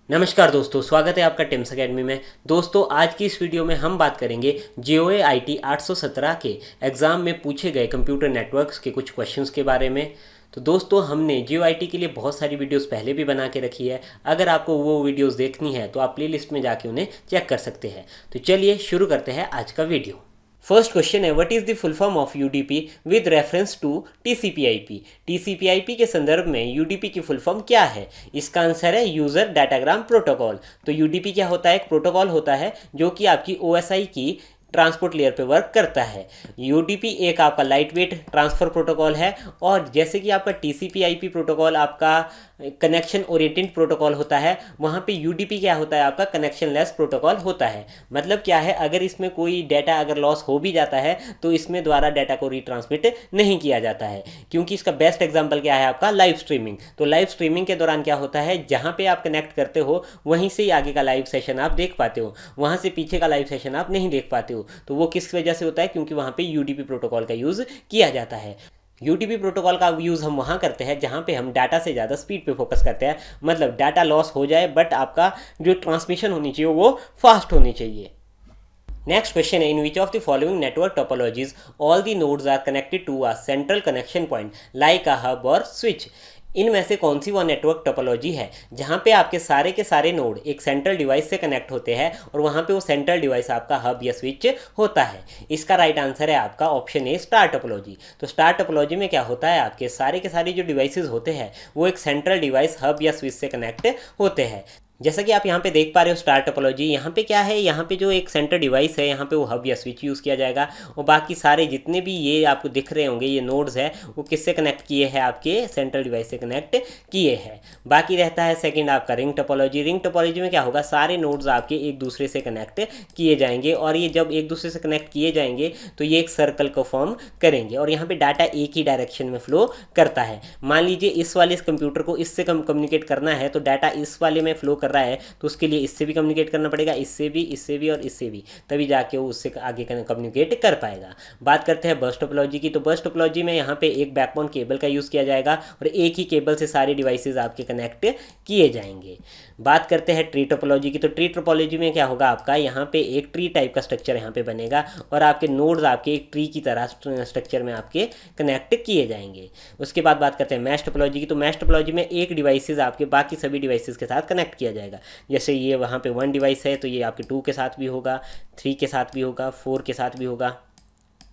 नमस्कार दोस्तों, स्वागत है आपका टिम्स अकेडमी में। दोस्तों, आज की इस वीडियो में हम बात करेंगे JOA IT 817 के एग्ज़ाम में पूछे गए कंप्यूटर नेटवर्क्स के कुछ क्वेश्चंस के बारे में। तो दोस्तों, हमने JOA IT के लिए बहुत सारी वीडियोस पहले भी बना के रखी है। अगर आपको वो वीडियोस देखनी है तो आप प्लेलिस्ट में जाके उन्हें चेक कर सकते हैं। तो चलिए शुरू करते हैं आज का वीडियो। फर्स्ट क्वेश्चन है, what is the full form of UDP with reference to TCP IP. TCP IP के संदर्भ में यूडीपी की फुल फॉर्म क्या है? इसका आंसर है यूजर डाटाग्राम प्रोटोकॉल। तो यूडीपी क्या होता है? एक प्रोटोकॉल होता है जो कि आपकी ओएसआई की ट्रांसपोर्ट लेयर पे वर्क करता है। यूडीपी एक आपका लाइट वेट ट्रांसफर प्रोटोकॉल है, और जैसे कि आपका टीसीपीआईपी प्रोटोकॉल आपका कनेक्शन ओरिएंटेड प्रोटोकॉल होता है, वहाँ पे यूडीपी क्या होता है? आपका कनेक्शन लेस प्रोटोकॉल होता है। मतलब क्या है, अगर इसमें कोई डाटा अगर लॉस हो भी जाता है तो इसमें द्वारा डाटा को रिट्रांसमिट नहीं किया जाता है। क्योंकि इसका बेस्ट एग्जांपल क्या है? आपका लाइव स्ट्रीमिंग। तो लाइव स्ट्रीमिंग के दौरान क्या होता है, जहाँ पे आप कनेक्ट करते हो वहीं से ही आगे का लाइव सेशन आप देख पाते हो, वहाँ से पीछे का लाइव सेशन आप नहीं देख पाते हो। तो वो किस वजह से होता है? क्योंकि वहाँ पे यूडीपी प्रोटोकॉल का यूज़ किया जाता है। यूडीपी प्रोटोकॉल का यूज़ हम वहाँ करते हैं जहाँ पे हम डाटा से ज़्यादा स्पीड पे फोकस करते हैं। मतलब डाटा लॉस हो जाए बट आपका जो ट्रांसमिशन होनी चाहिए वो फास्ट होनी चाहिए। नेक्स्ट क्वेश्चन है, in which of the following network topologies all the nodes are connected to a central connection point like a hub और स्विच। इनमें से कौन सी वो नेटवर्क टोपोलॉजी है जहाँ पे आपके सारे के सारे नोड एक सेंट्रल डिवाइस से कनेक्ट होते हैं और वहाँ पे वो सेंट्रल डिवाइस आपका हब या स्विच होता है? इसका राइट आंसर है आपका ऑप्शन ए, स्टार टोपोलॉजी। तो स्टार टोपोलॉजी में क्या होता है, आपके सारे के सारे जो डिवाइसेस होते हैं वो एक सेंट्रल डिवाइस हब या स्विच से कनेक्ट होते हैं। जैसा कि आप यहाँ पे देख पा रहे हो स्टार टोपोलॉजी, यहाँ पे क्या है, यहाँ पे जो एक सेंटर डिवाइस है यहाँ पे वो हब या स्विच यूज़ किया जाएगा, और बाकी सारे जितने भी ये आपको दिख रहे होंगे ये नोड्स है वो किससे कनेक्ट किए हैं? आपके सेंट्रल डिवाइस से कनेक्ट किए हैं। बाकी रहता है सेकंड आपका रिंग टोपोलॉजी। रिंग टोपोलॉजी में क्या होगा, सारे नोड्स आपके एक दूसरे से कनेक्ट किए जाएंगे, और ये जब एक दूसरे से कनेक्ट किए जाएंगे तो ये एक सर्कल को फॉर्म करेंगे, और यहाँ पे डाटा एक ही डायरेक्शन में फ्लो करता है। मान लीजिए इस वाले इस कंप्यूटर को इससे कम्युनिकेट करना है, तो डाटा इस वाले में फ्लो कर रहा है तो उसके लिए इससे भी कम्युनिकेट करना पड़ेगा, इससे भी और इससे भी, तभी जाके वो उससे आगे कम्युनिकेट कर पाएगा। बात करते हैं बस टोपोलॉजी की। तो बस टोपोलॉजी में यहाँ पे एक बैकबोन केबल का यूज़ किया जाएगा और एक ही केबल से सारे डिवाइसेज आपके कनेक्ट किए जाएंगे। बात करते हैं ट्री टोपोलॉजी की। तो ट्री टोपोलॉजी में क्या होगा, आपका यहाँ पे एक ट्री टाइप का स्ट्रक्चर यहाँ पे बनेगा और आपके नोड्स आपके एक ट्री की तरह स्ट्रक्चर में आपके कनेक्ट किए जाएंगे। उसके बाद बात करते हैं मैश टोपोलॉजी की। तो मैश टोपोलॉजी में एक डिवाइसेज आपके बाकी सभी डिवाइसेज के साथ कनेक्ट किया जाएगा। जैसे ये वहाँ पे 1 डिवाइस है तो ये आपके 2 के साथ भी होगा, 3 के साथ भी होगा, 4 के साथ भी होगा,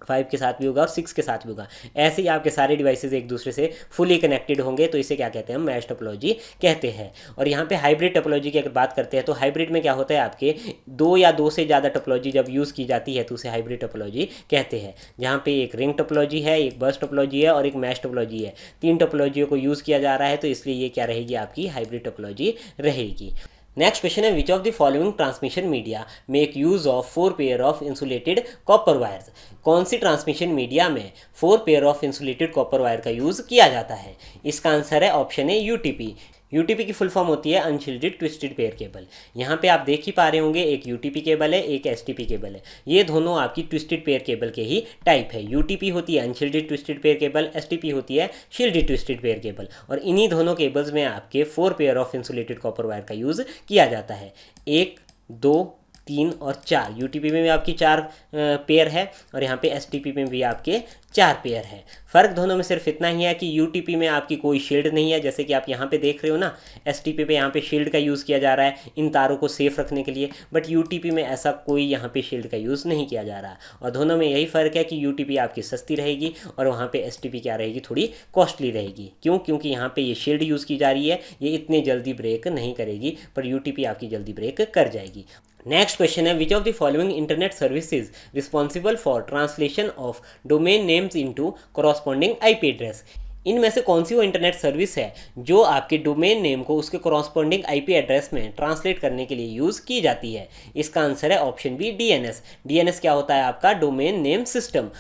5 के साथ भी होगा और 6 के साथ भी होगा। ऐसे ही आपके सारे डिवाइसेज एक दूसरे से फुली कनेक्टेड होंगे, तो इसे क्या कहते हैं? हम मैश टोपोलॉजी कहते हैं। और यहाँ पे हाइब्रिड टोपोलॉजी की अगर बात करते हैं तो हाइब्रिड में क्या होता है, आपके 2 या 2 से ज़्यादा टोपोलॉजी जब यूज़ की जाती है तो उसे हाइब्रिड टोपोलॉजी कहते हैं। जहाँ पे एक रिंग टोपोलॉजी है, एक बस टोपोलॉजी है और एक मैश टोपोलॉजी है। 3 टोपोलॉजियों को यूज़ किया जा रहा है, तो इसलिए ये क्या रहेगी? आपकी हाइब्रिड टोपोलॉजी रहेगी। नेक्स्ट क्वेश्चन है, which of the following transmission media make use of 4 pair of insulated copper wires. कौन सी ट्रांसमिशन मीडिया में 4 pair of insulated copper wire का यूज़ किया जाता है? इसका आंसर है ऑप्शन ए, यूटीपी। यूटीपी की फुल फॉर्म होती है अनशील्डेड ट्विस्टेड पेयर केबल। यहाँ पे आप देख ही पा रहे होंगे, एक यूटीपी केबल है, एक एसटीपी केबल है। ये दोनों आपकी ट्विस्टेड पेयर केबल के ही टाइप है। यूटीपी होती है unshielded twisted pair cable, STP होती है शील्डेड ट्विस्टेड पेयर केबल। और इन्हीं दोनों केबल्स में आपके 4 pair of insulated copper wire का यूज़ किया जाता है। 1, 2, 3 और 4। यूटीपी में भी आपकी 4 पेयर है और यहाँ पे एसटीपी में भी आपके 4 पेयर है। फ़र्क दोनों में सिर्फ इतना ही है कि यूटीपी में आपकी कोई शील्ड नहीं है, जैसे कि आप यहाँ पे देख रहे हो ना, एसटीपी पे यहाँ पे शील्ड का यूज़ किया जा रहा है इन तारों को सेफ रखने के लिए, बट यूटीपी में ऐसा कोई यहाँ पे शील्ड का यूज़ नहीं किया जा रहा। और दोनों में यही फ़र्क है कि यूटीपी आपकी सस्ती रहेगी और वहाँ पे एसटीपी क्या रहेगी? थोड़ी कॉस्टली रहेगी। क्यों? क्योंकि यहाँ पे ये शील्ड यूज़ की जा रही है, ये इतनी जल्दी ब्रेक नहीं करेगी, पर यूटीपी आपकी जल्दी ब्रेक कर जाएगी। नेक्स्ट क्वेश्चन है, which of the following internet services responsible for translation of domain names into corresponding IP address. इनमें से कौन सी वो इंटरनेट सर्विस है जो आपके डोमेन नेम को उसके कॉरस्पॉन्डिंग आईपी एड्रेस में ट्रांसलेट करने के लिए यूज़ की जाती है? इसका आंसर है ऑप्शन बी, डीएनएस। डीएनएस क्या होता है? आपका डोमेन नेम सिस्टम।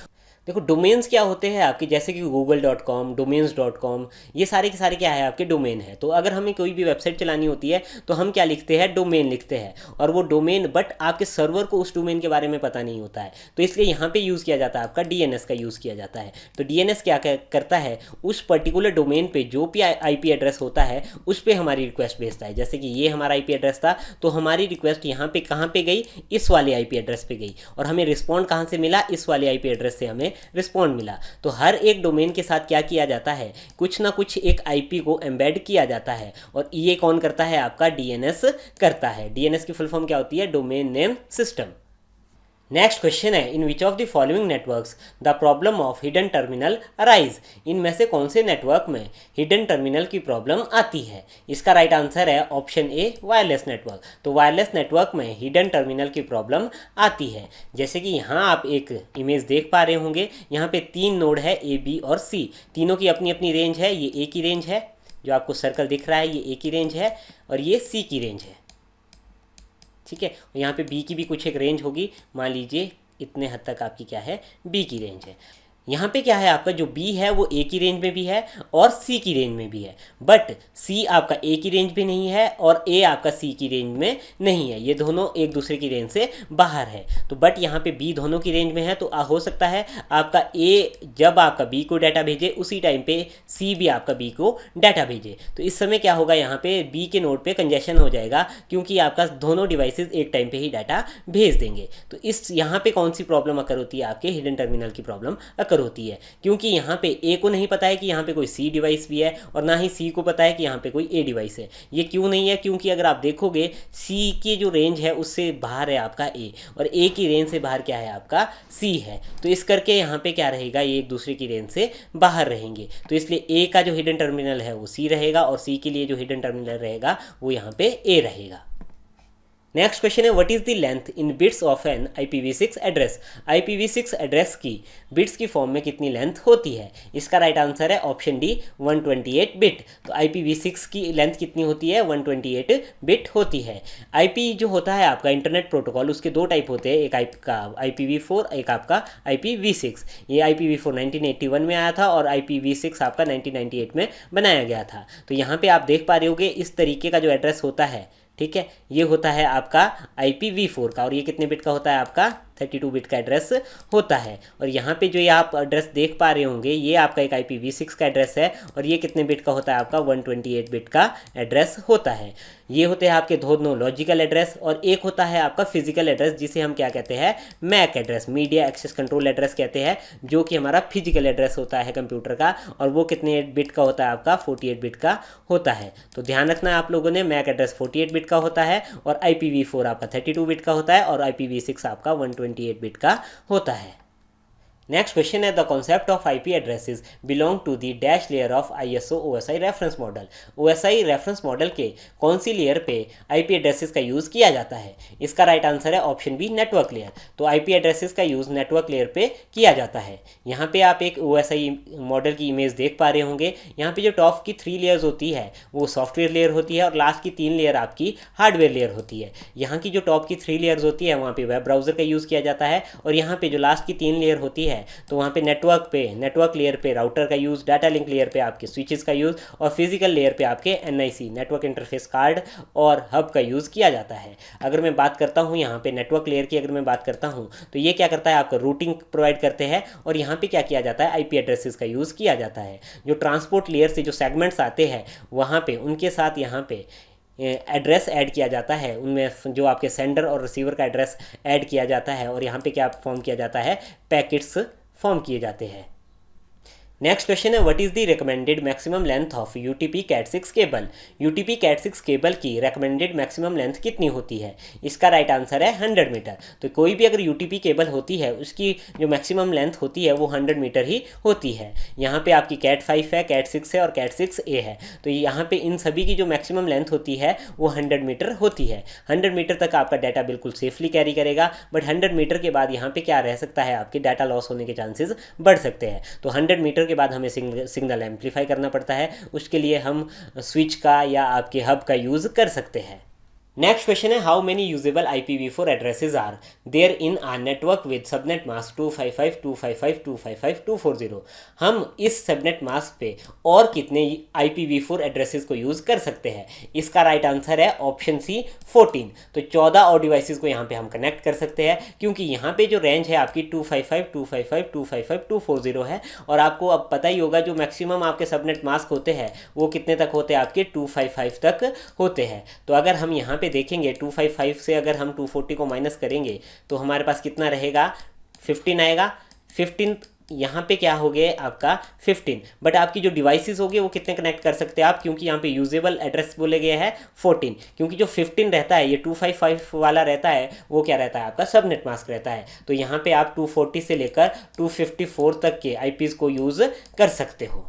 देखो डोमेन्स क्या होते हैं आपके, जैसे कि google.com, domains.com, ये सारे के सारे क्या है आपके डोमेन है। तो अगर हमें कोई भी वेबसाइट चलानी होती है तो हम क्या लिखते हैं, डोमेन लिखते हैं। और वो डोमेन, बट आपके सर्वर को उस डोमेन के बारे में पता नहीं होता है, तो इसलिए यहाँ पे यूज़ किया जाता है आपका डीएनएस का यूज़ किया जाता है। तो डीएनएस क्या करता है, उस पर्टिकुलर डोमेन पे जो भी आईपी एड्रेस होता है उस पर हमारी रिक्वेस्ट भेजता है। जैसे कि ये हमारा आईपी एड्रेस था, तो हमारी रिक्वेस्ट यहाँ पे कहाँ पे गई, इस वाले आईपी एड्रेस पे गई, और हमें रिस्पॉन्ड कहाँ से मिला, इस वाले आईपी एड्रेस से हमें रिस्पॉन्ड मिला। तो हर एक डोमेन के साथ क्या किया जाता है, कुछ ना कुछ एक आईपी को एम्बेड किया जाता है, और ये कौन करता है, आपका डीएनएस करता है। डीएनएस की फुल फॉर्म क्या होती है, domain name system. Next question है, in which of the following networks the problem of hidden terminal arise. इनमें से कौन से नेटवर्क में हिडन टर्मिनल की प्रॉब्लम आती है। इसका राइट आंसर है ऑप्शन ए, वायरलेस नेटवर्क। तो वायरलेस नेटवर्क में हिडन टर्मिनल की प्रॉब्लम आती है। जैसे कि यहाँ आप एक इमेज देख पा रहे होंगे, यहाँ पे 3 नोड है, ए, बी और सी। तीनों की अपनी अपनी रेंज है। ये ए की रेंज है, जो आपको सर्कल दिख रहा है ये ए की रेंज है, और ये सी की रेंज है, ठीक है। और यहाँ पे बी की भी कुछ एक रेंज होगी, मान लीजिए इतने हद तक आपकी क्या है, बी की रेंज है। यहाँ पे क्या है, आपका जो बी है वो ए की रेंज में भी है और सी की रेंज में भी है, बट सी आपका ए की रेंज भी नहीं है और ए आपका सी की रेंज में नहीं है। ये दोनों एक दूसरे की रेंज से बाहर है। तो बट यहाँ पे बी दोनों की रेंज में है, तो हो सकता है आपका ए जब आपका बी को डाटा भेजे उसी टाइम पे सी भी आपका बी को डाटा भेजे। तो इस समय क्या होगा, यहाँ पे बी के नोड पे कंजेशन हो जाएगा, क्योंकि आपका दोनों डिवाइसेस एक टाइम पे ही डाटा भेज देंगे। तो इस यहाँ पे कौन सी प्रॉब्लम अकर होती है, आपके हिडन टर्मिनल की प्रॉब्लम अकर होती है, क्योंकि यहाँ पे ए को नहीं पता है कि यहाँ पे कोई सी डिवाइस भी है, और ना ही सी को पता है कि यहाँ पे कोई ए डिवाइस है। ये क्यों नहीं है, क्योंकि अगर आप देखोगे सी की जो रेंज है उससे बाहर है आपका ए, और ए की रेंज से बाहर क्या है, आपका सी है। तो इस करके यहाँ पे क्या रहेगा, ये एक दूसरे की रेंज से बाहर रहेंगे। तो इसलिए ए का जो हिडन टर्मिनल है वो सी रहेगा, और सी के लिए जो हिडन टर्मिनल रहेगा वो यहाँ पे ए रहेगा। नेक्स्ट क्वेश्चन है, what is the length in bits of an IPv6 address. IPv6 address की बिट्स की फॉर्म में कितनी लेंथ होती है। इसका राइट आंसर है ऑप्शन डी, 128 बिट। तो IPv6 की लेंथ कितनी होती है, 128 बिट होती है। IP जो होता है आपका इंटरनेट प्रोटोकॉल, उसके 2 टाइप होते हैं, एक आपका IPv4, एक आपका IPv6। ये IPv4 1981 में आया था और IPv6 आपका 1998 में बनाया गया था। तो यहाँ पे आप देख पा रहे होगे इस तरीके का जो एड्रेस होता है, ठीक है, ये होता है आपका IPv4 का, और ये कितने बिट का होता है, आपका 32 बिट का एड्रेस होता है। और यहाँ पे जो ये आप एड्रेस देख पा रहे होंगे, ये आपका एक IPv6 का एड्रेस है, और ये कितने बिट का होता है, आपका 128 बिट का एड्रेस होता है। ये होते हैं आपके दोनों लॉजिकल एड्रेस, और एक होता है आपका फिजिकल एड्रेस, जिसे हम क्या कहते हैं, MAC address, media access control address कहते हैं, जो कि हमारा फिजिकल एड्रेस होता है कंप्यूटर का, और वो कितने बिट का होता है, आपका 48 बिट का होता है। तो ध्यान रखना आप लोगों ने, मैक एड्रेस 48 बिट का होता है, और IPv4 आपका 32 बिट का होता है, और IPv6 आपका 128 बिट का होता है। नेक्स्ट क्वेश्चन है, the concept of IP addresses belong to the dash layer of ISO OSI reference model. OSI reference model के कौन सी लेयर पे IP एड्रेसेस का यूज़ किया जाता है। इसका राइट आंसर है ऑप्शन बी, नेटवर्क लेयर। तो IP एड्रेसेस का यूज़ नेटवर्क लेयर पे किया जाता है। यहाँ पे आप एक OSI मॉडल की इमेज देख पा रहे होंगे। यहाँ पे जो टॉप की 3 लेयर्स होती है वो सॉफ्टवेयर लेयर होती है, और लास्ट की 3 लेयर आपकी हार्डवेयर लेयर होती है। यहाँ की जो टॉप की 3 लेयर्स होती है वहाँ पे वेब ब्राउज़र का यूज़ किया जाता है, और यहाँ पे जो लास्ट की 3 लेयर होती है तो वहाँ पे नेटवर्क लेयर पे राउटर का यूज़, डाटा लिंक लेयर पे आपके स्विचेस का यूज़, और फिजिकल लेयर पे आपके NIC नेटवर्क इंटरफेस कार्ड और हब का यूज़ किया जाता है। अगर मैं बात करता हूँ यहाँ पे नेटवर्क लेयर की, अगर मैं बात करता हूँ तो ये क्या करता है, आपका रूटिंग प्रोवाइड करते हैं, और यहाँ पे क्या किया जाता है, IP एड्रेसेस का यूज़ किया जाता है। जो ट्रांसपोर्ट लेयर से जो सेगमेंट्स आते हैं वहाँ पे उनके साथ यहाँ पे एड्रेस ऐड किया जाता है, उनमें जो आपके सेंडर और रिसीवर का एड्रेस ऐड किया जाता है, और यहाँ पे क्या फॉर्म किया जाता है, पैकेट्स फॉर्म किए जाते हैं। नेक्स्ट क्वेश्चन है, what is the recommended maximum length of UTP Cat6 cable. UTP Cat6 cable की रिकमेंडेड मैक्सिमम लेंथ कितनी होती है। इसका राइट आंसर है 100 मीटर। तो कोई भी अगर UTP केबल होती है उसकी जो मैक्सिमम लेंथ होती है वो 100 मीटर ही होती है। यहाँ पे आपकी Cat5 है, Cat6 है और Cat6A है। तो यहाँ पे इन सभी की जो मैक्सिमम लेंथ होती है वो 100 मीटर होती है। 100 मीटर तक आपका डाटा बिल्कुल सेफली कैरी करेगा, बट 100 मीटर के बाद यहाँ पे क्या रह सकता है, आपके डाटा लॉस होने के चांसेस बढ़ सकते हैं। तो 100 मीटर के बाद हमें सिग्नल एम्पलीफाई करना पड़ता है, उसके लिए हम स्विच का या आपके हब का यूज़ कर सकते हैं। नेक्स्ट क्वेश्चन है how many usable IPv4 addresses are there in a network with subnet mask 255, 255, 255, 240। हम इस सबनेट मास्क पे और कितने IPv4 एड्रेसेस को यूज़ कर सकते हैं? इसका राइट आंसर है ऑप्शन सी 14। तो 14 और डिवाइसेस को यहाँ पे हम कनेक्ट कर सकते हैं, क्योंकि यहाँ पे जो रेंज है आपकी 255, 255, 255, 240 है। और आपको अब पता ही होगा जो मैक्सिमम आपके सबनेट मास्क होते हैं वो कितने तक होते हैं, आपके 255 तक होते हैं। तो अगर हम यहाँ पे देखेंगे 255 से अगर हम 240 को माइनस करेंगे तो हमारे पास कितना रहेगा, 15 आएगा। 15 यहाँ पे क्या हो गया आपका 15, बट आपकी जो डिवाइसेस होगी वो कितने कनेक्ट कर सकते हैं आप, क्योंकि यहाँ पे यूजेबल एड्रेस बोले गए हैं 14, क्योंकि जो 15 रहता है ये 255 वाला रहता है वो क्या रहता है आपका सबनेट मास्क रहता है। तो यहाँ पे आप 240 से लेकर 254 तक के IPs को यूज़ कर सकते हो।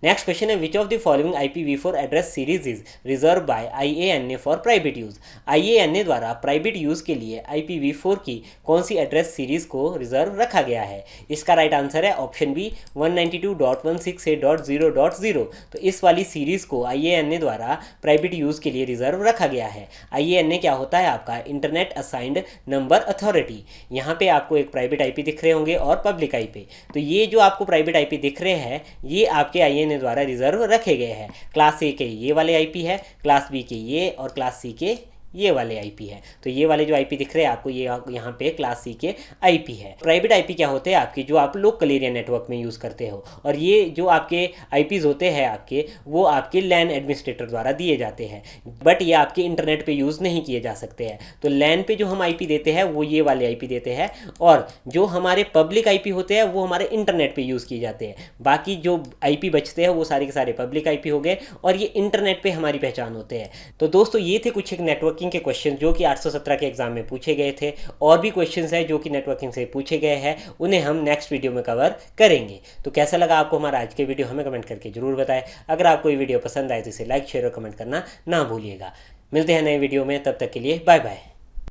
नेक्स्ट क्वेश्चन है which of the following IPv4 address series is reserved by IANA for private use. IANA द्वारा प्राइवेट यूज़ के लिए IPv4 की कौन सी एड्रेस सीरीज को रिजर्व रखा गया है? इसका राइट आंसर है ऑप्शन बी 192.168.0.0। तो इस वाली सीरीज़ को IANA द्वारा प्राइवेट यूज़ के लिए रिजर्व रखा गया है। IANA क्या होता है आपका इंटरनेट असाइंड नंबर अथॉरिटी। यहाँ पे आपको एक प्राइवेट IP दिख रहे होंगे और पब्लिक IP। तो ये जो आपको प्राइवेट IP दिख रहे हैं ये आपके IANA द्वारा रिजर्व रखे गए हैं। क्लास ए के ये वाले IP है, क्लास बी के ये और क्लास सी के ये वाले IP है। तो ये वाले जो IP दिख रहे हैं आपको ये यहाँ पे क्लास सी के IP है। प्राइवेट IP क्या होते हैं आपकी जो आप लोकल एरिया नेटवर्क में यूज़ करते हो, और ये जो आपके IPs होते हैं आपके वो आपके लैन एडमिनिस्ट्रेटर द्वारा दिए जाते हैं, बट ये आपके इंटरनेट पे यूज़ नहीं किए जा सकते हैं। तो लैन पे जो हम IP देते हैं वो ये वाले IP देते हैं, और जो हमारे पब्लिक IP होते हैं वो हमारे इंटरनेट पर यूज़ किए जाते हैं। बाकी जो IP बचते हैं वो सारे के सारे पब्लिक IP हो गए और ये इंटरनेट पर हमारी पहचान होते हैं। तो दोस्तों ये थे कुछ एक नेटवर्क के क्वेश्चन जो कि 817 के एग्जाम में पूछे गए थे। और भी क्वेश्चंस हैं जो कि नेटवर्किंग से पूछे गए हैं, उन्हें हम नेक्स्ट वीडियो में कवर करेंगे। तो कैसा लगा आपको हमारा आज के वीडियो हमें कमेंट करके जरूर बताएं। अगर आपको ये वीडियो पसंद आए तो इसे लाइक शेयर और कमेंट करना ना भूलिएगा। मिलते हैं नए वीडियो में, तब तक के लिए बाय बाय।